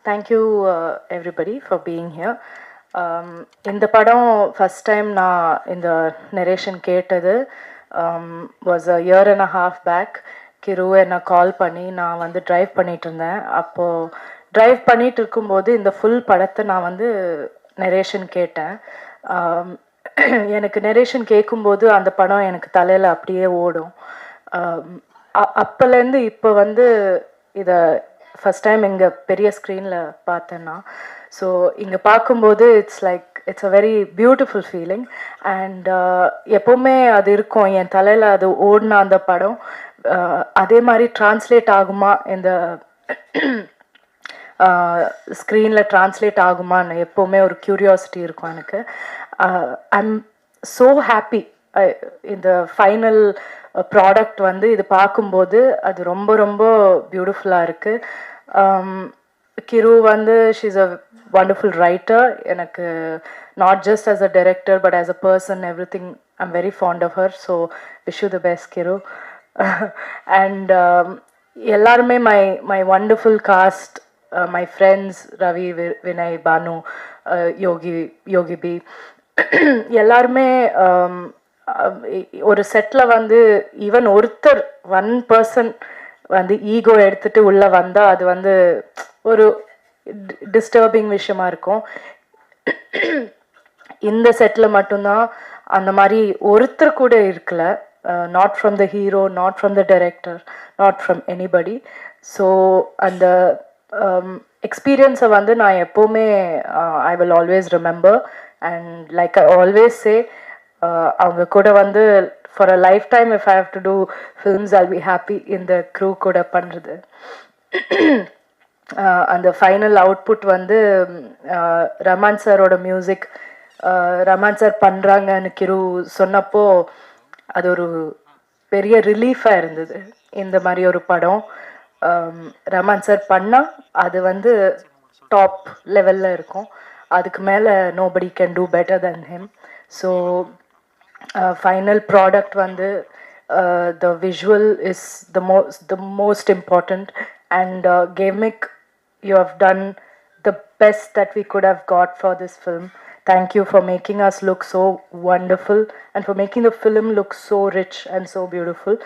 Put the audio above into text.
Thank you everybody for being here. இந்த படம் first time நான் இந்த நரேஷன் கேட்டது was a year and a half back. Kiru என்னை கால் பண்ணி நான் வந்து ட்ரைவ் பண்ணிகிட்டு இருந்தேன். அப்போது ட்ரைவ் பண்ணிகிட்டு இருக்கும்போது இந்த ஃபுல் படத்தை நான் வந்து நரேஷன் கேட்டேன். எனக்கு நரேஷன் கேட்கும்போது அந்த படம் எனக்கு தலையில் அப்படியே ஓடும். அப்போலேருந்து இப்போ வந்து இதை ஃபஸ்ட் டைம் இங்கே பெரிய ஸ்க்ரீனில் பார்த்தேன்னா, ஸோ இங்கே பார்க்கும்போது it's a very beautiful feeling. And எப்போவுமே அது இருக்கும் என் தலையில், அது ஓடின அந்த படம் அதே மாதிரி ட்ரான்ஸ்லேட் ஆகுமா, இந்த ஸ்க்ரீனில் ட்ரான்ஸ்லேட் ஆகுமான்னு எப்போவுமே ஒரு க்யூரியாசிட்டி இருக்கும் எனக்கு. I'm so happy. இந்த ஃபைனல் ப்ராடக்ட் வந்து இது பார்க்கும்போது அது ரொம்ப ரொம்ப பியூட்டிஃபுல்லாக இருக்குது. கிரு வந்து ஷீஸ் அ வண்டர்ஃபுல் ரைட்டர். எனக்கு not just as a director but as a person everything I'm very fond of her. So wish you the best Kiru. And எல்லாருமே my wonderful cast, my friends Ravi, Vinay, Bhanu, Yogi B, எல்லாருமே ஒரு settle வந்து even ஒருத்தர் one person வந்து ego எடுத்துகிட்டு உள்ளே வந்தால் அது வந்து ஒரு டிஸ்டர்பிங் விஷயமா இருக்கும். இந்த செட்டில் மட்டும்தான் அந்த மாதிரி ஒருத்தர் கூட இருக்கல. Not from the hero, not from the director, not from anybody. So அந்த எக்ஸ்பீரியன்ஸை வந்து நான் எப்போவுமே I will always remember. And like I always say, அவங்க கூட வந்து for a life time if I have to do films I'll be happy இந்த crew கூட பண்ணுறது. அந்த ஃபைனல் அவுட்புட் வந்து ரஹ்மான் சாரோட மியூசிக், ரஹ்மான் சார் பண்ணுறாங்கன்னு கிரு சொன்னப்போ அது ஒரு பெரிய ரிலீஃபாக இருந்தது. இந்த மாதிரி ஒரு படம் ரஹ்மான் சார் பண்ணால் அது வந்து டாப் லெவலில் இருக்கும். அதுக்கு மேலே nobody can do better then him. So final product வந்து the visual is the most important. And Gamik, you have done the best that we could have got for this film. Thank you for making us look so wonderful and for making the film look so rich and so beautiful.